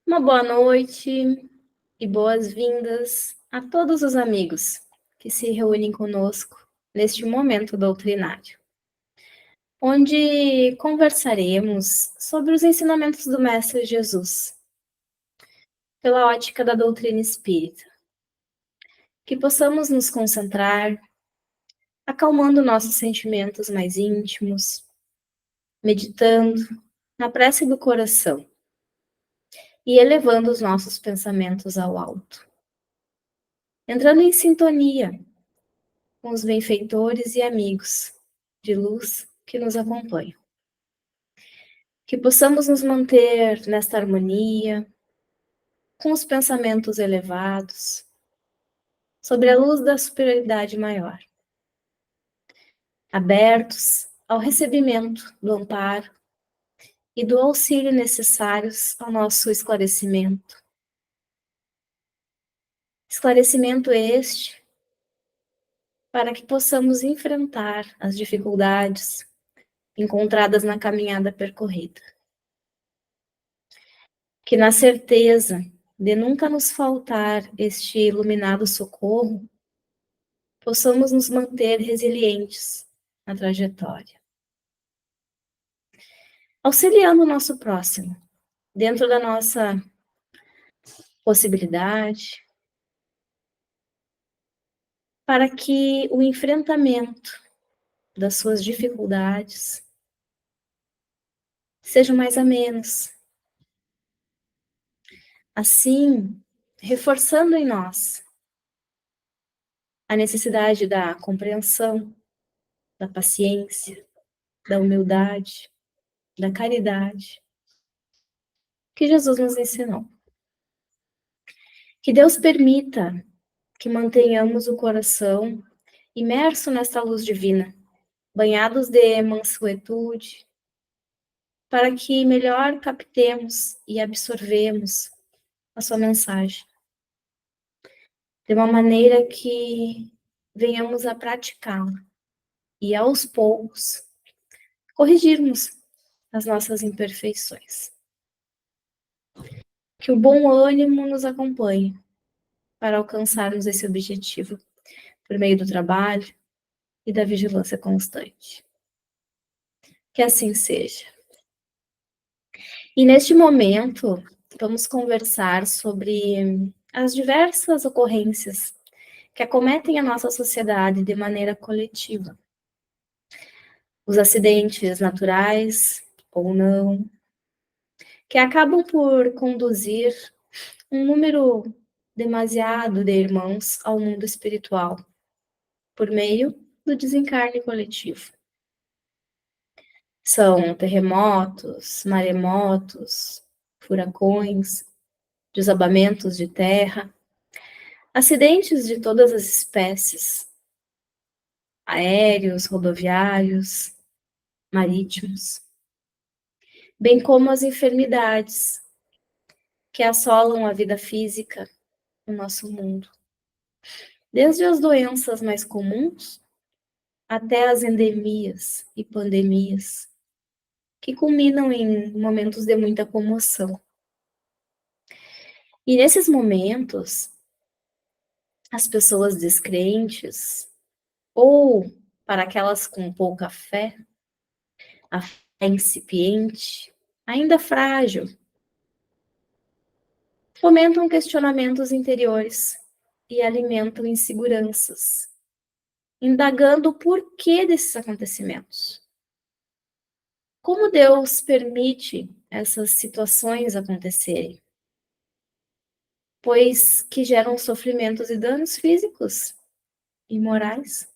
Uma boa noite e boas-vindas a todos os amigos que se reúnem conosco neste momento doutrinário, onde conversaremos sobre os ensinamentos do Mestre Jesus, pela ótica da doutrina espírita, que possamos nos concentrar, acalmando nossos sentimentos mais íntimos, meditando na prece do coração e elevando os nossos pensamentos ao alto, entrando em sintonia com os benfeitores e amigos de luz que nos acompanham. Que possamos nos manter nesta harmonia, com os pensamentos elevados, sobre a luz da superioridade maior, abertos ao recebimento do amparo e do auxílio necessários ao nosso esclarecimento. Esclarecimento este para que possamos enfrentar as dificuldades encontradas na caminhada percorrida. Que na certeza de nunca nos faltar este iluminado socorro, possamos nos manter resilientes na trajetória, auxiliando o nosso próximo, dentro da nossa possibilidade, para que o enfrentamento das suas dificuldades seja mais amenos. Assim, reforçando em nós a necessidade da compreensão, da paciência, da humildade, da caridade, que Jesus nos ensinou. Que Deus permita que mantenhamos o coração imerso nesta luz divina, banhados de mansuetude, para que melhor captemos e absorvemos a sua mensagem, de uma maneira que venhamos a praticá-la e, aos poucos, corrigirmos as nossas imperfeições. Que o bom ânimo nos acompanhe para alcançarmos esse objetivo por meio do trabalho e da vigilância constante. Que assim seja. E neste momento, vamos conversar sobre as diversas ocorrências que acometem a nossa sociedade de maneira coletiva. Os acidentes naturais ou não, que acabam por conduzir um número demasiado de irmãos ao mundo espiritual, por meio do desencarne coletivo. São terremotos, maremotos, furacões, desabamentos de terra, acidentes de todas as espécies, aéreos, rodoviários, marítimos, bem como as enfermidades que assolam a vida física no nosso mundo. Desde as doenças mais comuns até as endemias e pandemias, que culminam em momentos de muita comoção. E nesses momentos, as pessoas descrentes, ou para aquelas com pouca fé, a fé incipiente, ainda frágil, fomentam questionamentos interiores e alimentam inseguranças, indagando o porquê desses acontecimentos. Como Deus permite essas situações acontecerem? Pois que geram sofrimentos e danos físicos e morais.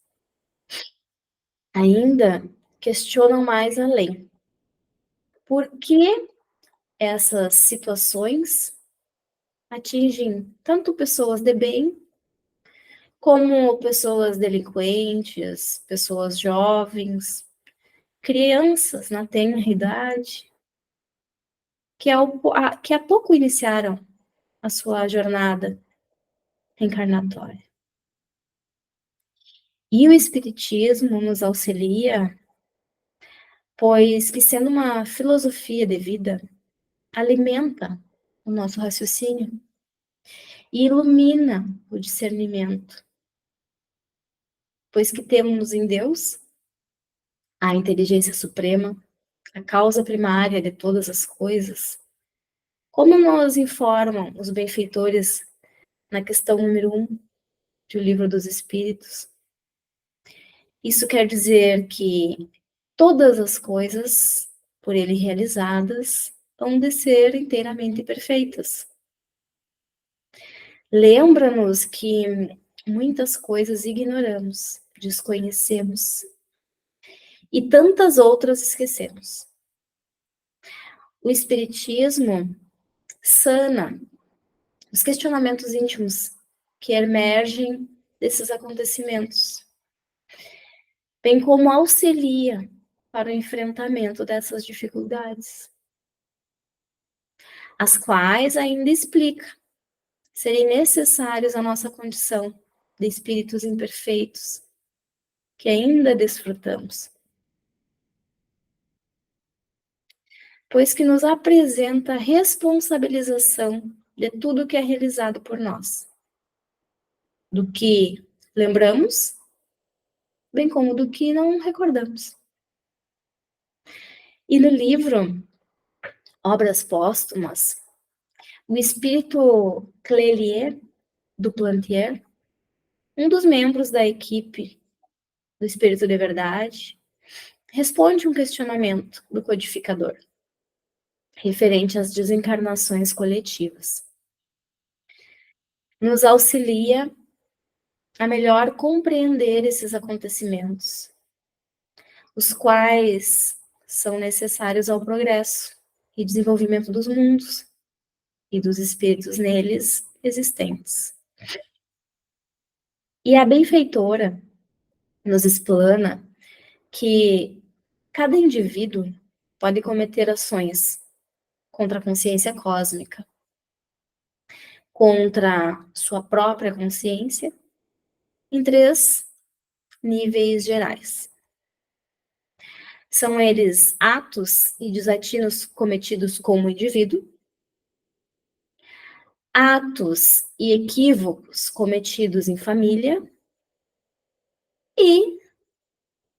Ainda questionam mais além. Por que essas situações atingem tanto pessoas de bem, como pessoas delinquentes, pessoas jovens, crianças na tenra idade, que há pouco iniciaram a sua jornada reencarnatória. E o Espiritismo nos auxilia, pois que sendo uma filosofia de vida, alimenta o nosso raciocínio e ilumina o discernimento, pois que temos em Deus a inteligência suprema, a causa primária de todas as coisas, como nos informam os benfeitores na questão número 1 do Livro dos Espíritos. Isso quer dizer que todas as coisas, por ele realizadas, hão de ser inteiramente perfeitas. Lembra-nos que muitas coisas ignoramos, desconhecemos e tantas outras esquecemos. O Espiritismo sana os questionamentos íntimos que emergem desses acontecimentos, bem como auxilia para o enfrentamento dessas dificuldades, as quais ainda explica serem necessários à nossa condição de espíritos imperfeitos que ainda desfrutamos, pois que nos apresenta a responsabilização de tudo que é realizado por nós, do que lembramos, bem como do que não recordamos. E no livro Obras Póstumas, o espírito Clélier du Plantier, um dos membros da equipe do Espírito de Verdade, responde um questionamento do codificador, referente às desencarnações coletivas. Nos auxilia a melhor compreender esses acontecimentos, os quais são necessários ao progresso e desenvolvimento dos mundos e dos espíritos neles existentes. E a benfeitora nos explana que cada indivíduo pode cometer ações contra a consciência cósmica, contra sua própria consciência, em 3 níveis gerais. São eles atos e desatinos cometidos como indivíduo, atos e equívocos cometidos em família e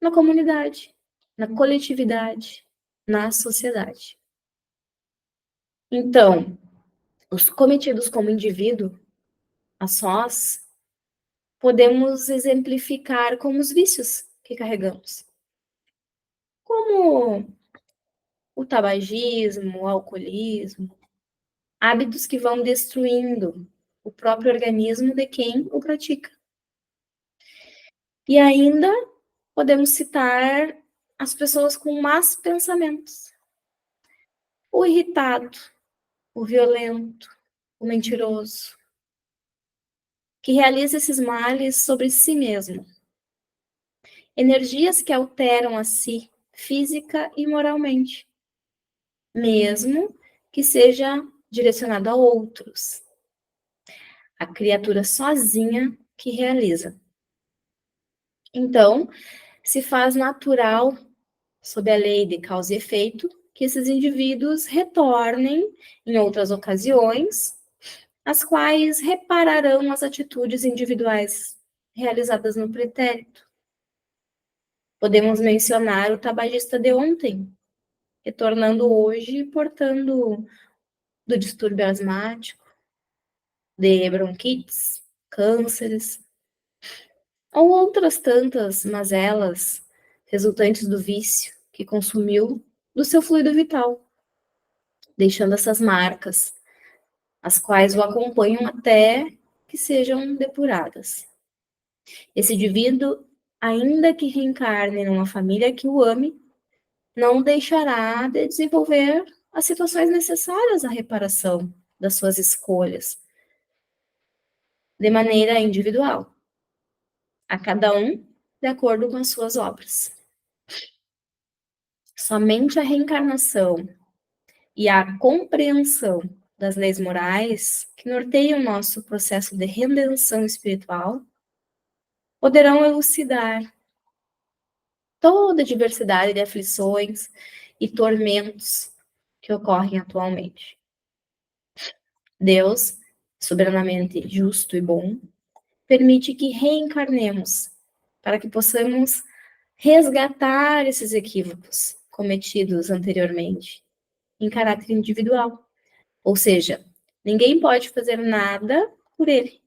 na comunidade, na coletividade, na sociedade. Então, os cometidos como indivíduo, a sós, podemos exemplificar como os vícios que carregamos, como o tabagismo, o alcoolismo, hábitos que vão destruindo o próprio organismo de quem o pratica. E ainda podemos citar as pessoas com más pensamentos, o irritado, o violento, o mentiroso, que realiza esses males sobre si mesmo. Energias que alteram a si, física e moralmente, mesmo que seja direcionado a outros. A criatura sozinha que realiza. Então, se faz natural, sob a lei de causa e efeito, que esses indivíduos retornem em outras ocasiões, as quais repararão as atitudes individuais realizadas no pretérito. Podemos mencionar o tabagista de ontem, retornando hoje portando do distúrbio asmático, de bronquites, cânceres, ou outras tantas mazelas resultantes do vício que consumiu do seu fluido vital, deixando essas marcas, as quais o acompanham até que sejam depuradas. Esse indivíduo, ainda que reencarne numa família que o ame, não deixará de desenvolver as situações necessárias à reparação das suas escolhas, de maneira individual, a cada um de acordo com as suas obras. Somente a reencarnação e a compreensão das leis morais que norteiam nosso processo de redenção espiritual poderão elucidar toda a diversidade de aflições e tormentos que ocorrem atualmente. Deus, soberanamente justo e bom, permite que reencarnemos para que possamos resgatar esses equívocos cometidos anteriormente em caráter individual. Ou seja, ninguém pode fazer nada por ele,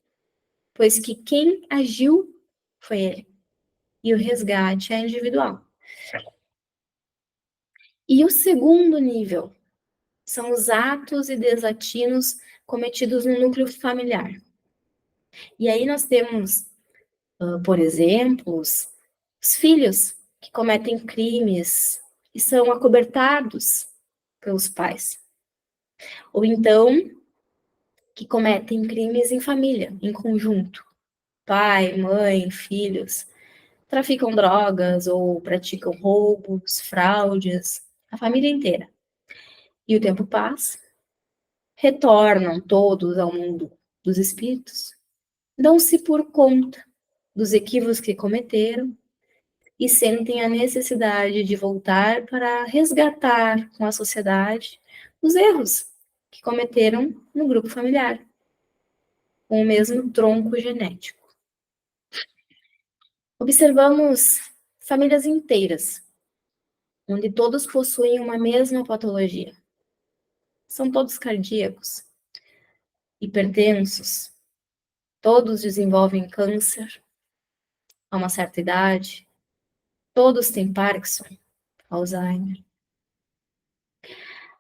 pois que quem agiu foi ele. E o resgate é individual. E o segundo nível são os atos e desatinos cometidos no núcleo familiar. E aí nós temos, por exemplo, os filhos que cometem crimes e são acobertados pelos pais. Ou então, que cometem crimes em família, em conjunto. Pai, mãe, filhos, traficam drogas ou praticam roubos, fraudes, a família inteira. E o tempo passa, retornam todos ao mundo dos espíritos, dão-se por conta dos equívocos que cometeram e sentem a necessidade de voltar para resgatar com a sociedade os erros que cometeram no grupo familiar, com o mesmo tronco genético. Observamos famílias inteiras, onde todos possuem uma mesma patologia. São todos cardíacos, hipertensos, todos desenvolvem câncer a uma certa idade, todos têm Parkinson, Alzheimer.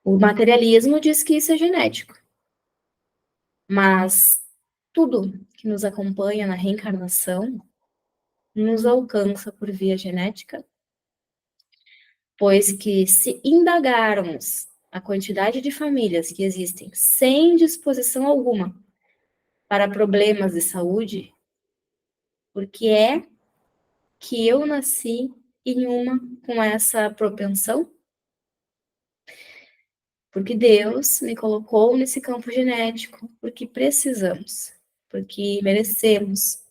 O materialismo diz que isso é genético, mas tudo que nos acompanha na reencarnação nos alcança por via genética, pois que se indagarmos a quantidade de famílias que existem sem disposição alguma para problemas de saúde, porque é que eu nasci em uma com essa propensão? Porque Deus me colocou nesse campo genético, porque precisamos, porque merecemos.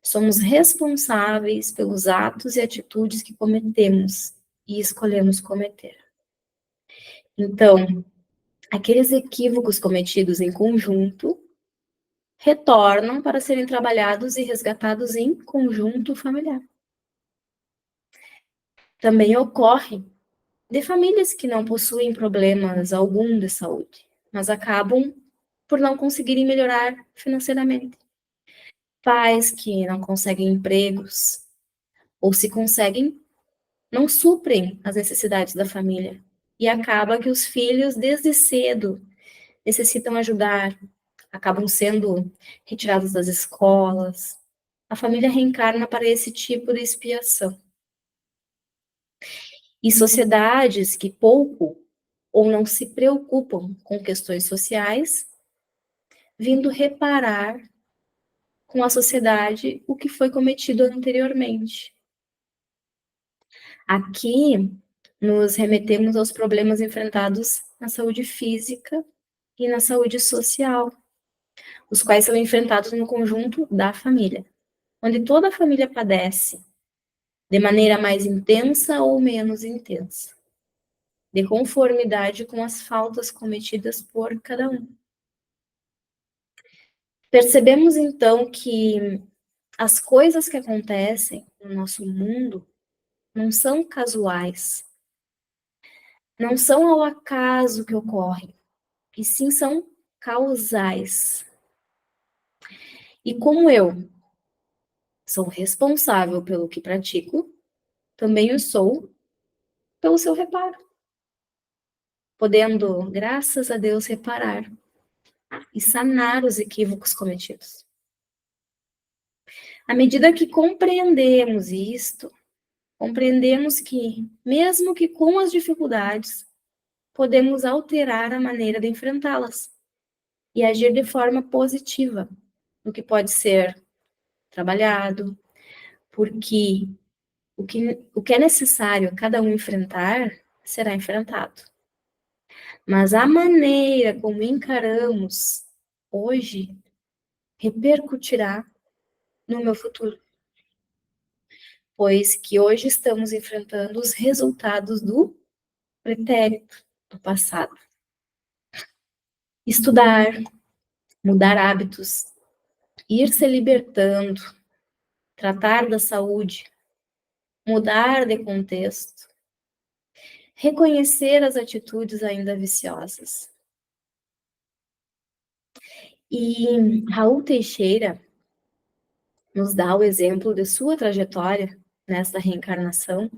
Somos responsáveis pelos atos e atitudes que cometemos e escolhemos cometer. Então, aqueles equívocos cometidos em conjunto retornam para serem trabalhados e resgatados em conjunto familiar. Também ocorre de famílias que não possuem problemas algum de saúde, mas acabam por não conseguirem melhorar financeiramente. Pais que não conseguem empregos, ou se conseguem, não suprem as necessidades da família. E acaba que os filhos, desde cedo, necessitam ajudar, acabam sendo retirados das escolas. A família reencarna para esse tipo de expiação. E sociedades que pouco ou não se preocupam com questões sociais, vindo reparar com a sociedade o que foi cometido anteriormente. Aqui nos remetemos aos problemas enfrentados na saúde física e na saúde social, os quais são enfrentados no conjunto da família, onde toda a família padece de maneira mais intensa ou menos intensa, de conformidade com as faltas cometidas por cada um. Percebemos então que as coisas que acontecem no nosso mundo não são casuais, não são ao acaso que ocorrem, e sim são causais. E como eu sou responsável pelo que pratico, também o sou pelo seu reparo, podendo, graças a Deus, reparar e sanar os equívocos cometidos. À medida que compreendemos isto, compreendemos que, mesmo que com as dificuldades, podemos alterar a maneira de enfrentá-las e agir de forma positiva, no que pode ser trabalhado, porque o que é necessário cada um enfrentar será enfrentado. Mas a maneira como encaramos hoje repercutirá no meu futuro, pois que hoje estamos enfrentando os resultados do pretérito, do passado. Estudar, mudar hábitos, ir se libertando, tratar da saúde, mudar de contexto, reconhecer as atitudes ainda viciosas. E Raul Teixeira nos dá o exemplo de sua trajetória nesta reencarnação,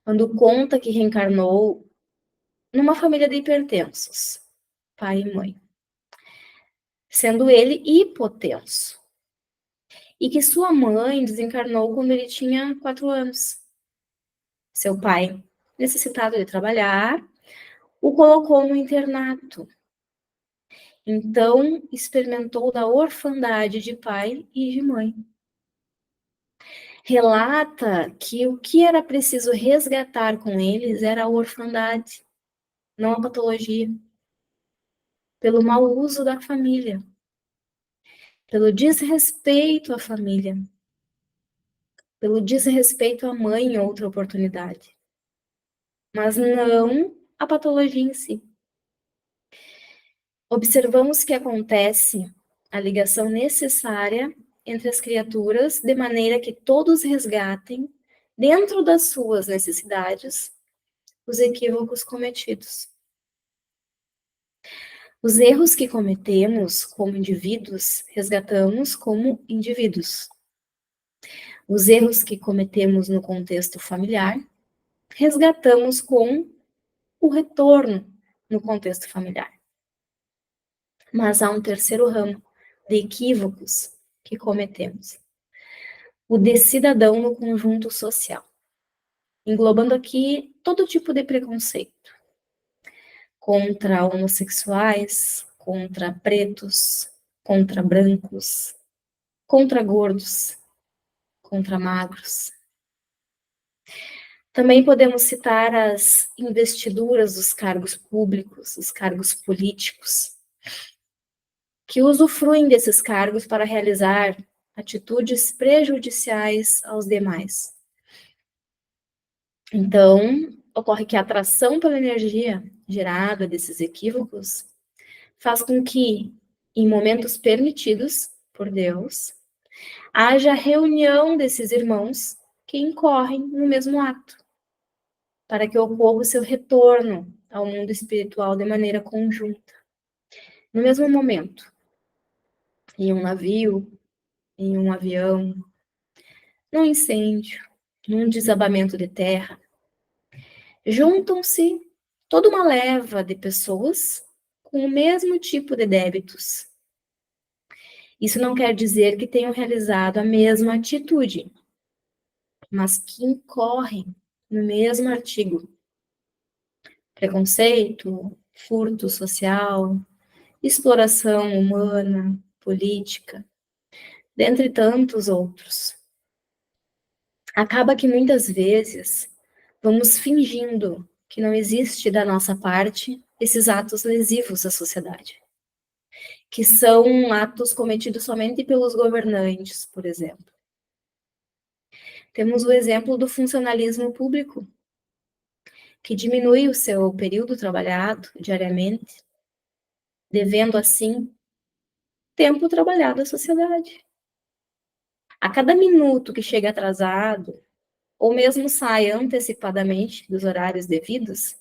quando conta que reencarnou numa família de hipertensos, pai e mãe, sendo ele hipotenso, e que sua mãe desencarnou quando ele tinha 4 anos. Seu pai, necessitado de trabalhar, o colocou no internato. Então, experimentou da orfandade de pai e de mãe. Relata que o que era preciso resgatar com eles era a orfandade, não a patologia, pelo mau uso da família, pelo desrespeito à família, pelo desrespeito à mãe em outra oportunidade, mas não a patologia em si. Observamos que acontece a ligação necessária entre as criaturas, de maneira que todos resgatem, dentro das suas necessidades, os equívocos cometidos. Os erros que cometemos como indivíduos, resgatamos como indivíduos. Os erros que cometemos no contexto familiar, resgatamos com o retorno no contexto familiar. Mas há um terceiro ramo de equívocos que cometemos. O de cidadão no conjunto social, englobando aqui todo tipo de preconceito contra homossexuais, contra pretos, contra brancos, contra gordos, contra magros. Também podemos citar as investiduras dos cargos públicos, os cargos políticos, que usufruem desses cargos para realizar atitudes prejudiciais aos demais. Então, ocorre que a atração pela energia gerada desses equívocos faz com que, em momentos permitidos por Deus, haja reunião desses irmãos que incorrem no mesmo ato, para que ocorra o seu retorno ao mundo espiritual de maneira conjunta. No mesmo momento, em um navio, em um avião, num incêndio, num desabamento de terra, juntam-se toda uma leva de pessoas com o mesmo tipo de débitos. Isso não quer dizer que tenham realizado a mesma atitude, mas que incorrem no mesmo artigo. Preconceito, furto social, exploração humana, política, dentre tantos outros. Acaba que muitas vezes vamos fingindo que não existe da nossa parte esses atos lesivos à sociedade, que são atos cometidos somente pelos governantes, por exemplo. Temos o exemplo do funcionalismo público, que diminui o seu período trabalhado diariamente, devendo assim tempo trabalhado à sociedade. A cada minuto que chega atrasado, ou mesmo sai antecipadamente dos horários devidos,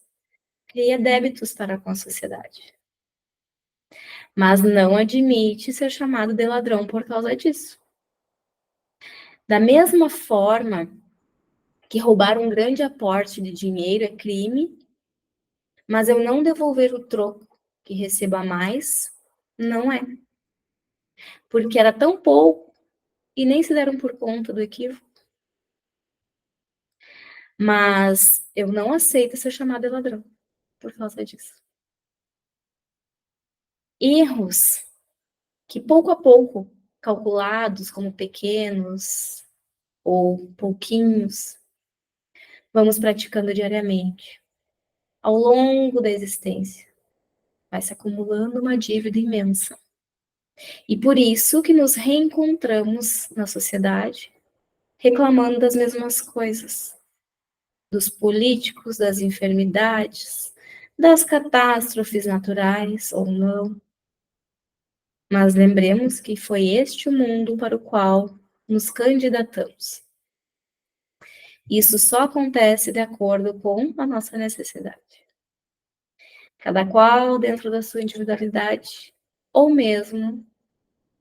cria débitos para com a sociedade. Mas não admite ser chamado de ladrão por causa disso. Da mesma forma que roubar um grande aporte de dinheiro é crime, mas eu não devolver o troco que receba mais, não é. Porque era tão pouco e nem se deram por conta do equívoco. Mas eu não aceito ser chamado de ladrão por causa disso. Erros que pouco a pouco, calculados como pequenos ou pouquinhos, vamos praticando diariamente, ao longo da existência. Vai se acumulando uma dívida imensa. E por isso que nos reencontramos na sociedade, reclamando das mesmas coisas. Dos políticos, das enfermidades, das catástrofes naturais ou não. Mas lembremos que foi este o mundo para o qual nos candidatamos. Isso só acontece de acordo com a nossa necessidade. Cada qual dentro da sua individualidade, ou mesmo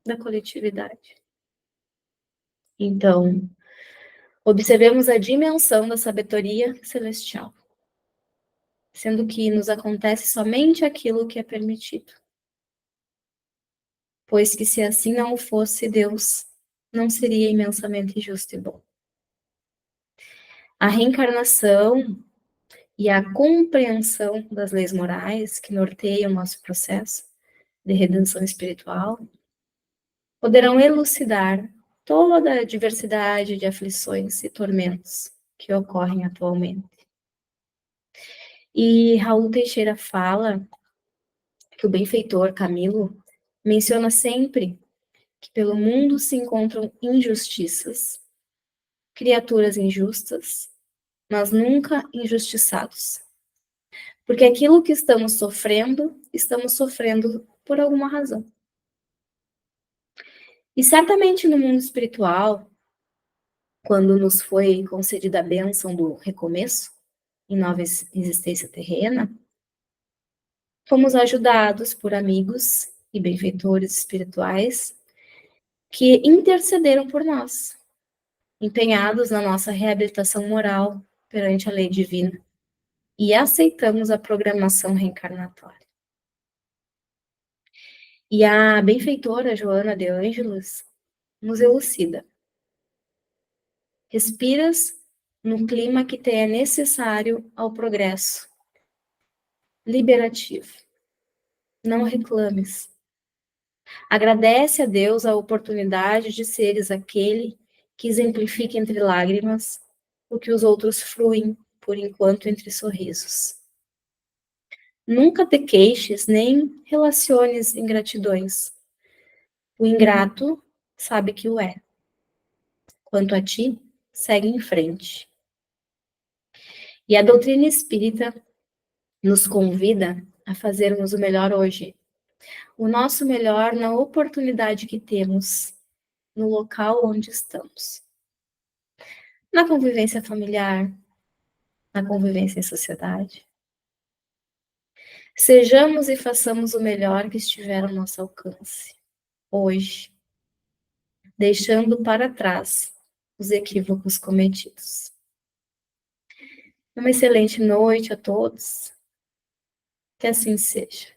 da coletividade. Então, observemos a dimensão da sabedoria celestial, sendo que nos acontece somente aquilo que é permitido. Pois que se assim não fosse, Deus não seria imensamente justo e bom. A reencarnação e a compreensão das leis morais que norteiam nosso processo de redenção espiritual poderão elucidar toda a diversidade de aflições e tormentos que ocorrem atualmente. E Raul Teixeira fala que o benfeitor Camilo menciona sempre que pelo mundo se encontram injustiças, criaturas injustas, mas nunca injustiçados. Porque aquilo que estamos sofrendo por alguma razão. E certamente no mundo espiritual, quando nos foi concedida a bênção do recomeço, em nova existência terrena, fomos ajudados por amigos e benfeitores espirituais que intercederam por nós, empenhados na nossa reabilitação moral perante a lei divina, e aceitamos a programação reencarnatória. E a benfeitora Joana de Ângeles nos elucida. Respiras no clima que te é necessário ao progresso liberativo. Não reclames. Agradece a Deus a oportunidade de seres aquele que exemplifica entre lágrimas o que os outros fruem, por enquanto, entre sorrisos. Nunca te queixes nem relaciones ingratidões. O ingrato sabe que o é. Quanto a ti, segue em frente. E a doutrina espírita nos convida a fazermos o melhor hoje. O nosso melhor na oportunidade que temos, no local onde estamos. Na convivência familiar, na convivência em sociedade. Sejamos e façamos o melhor que estiver ao nosso alcance, hoje, deixando para trás os equívocos cometidos. Uma excelente noite a todos. Que assim seja.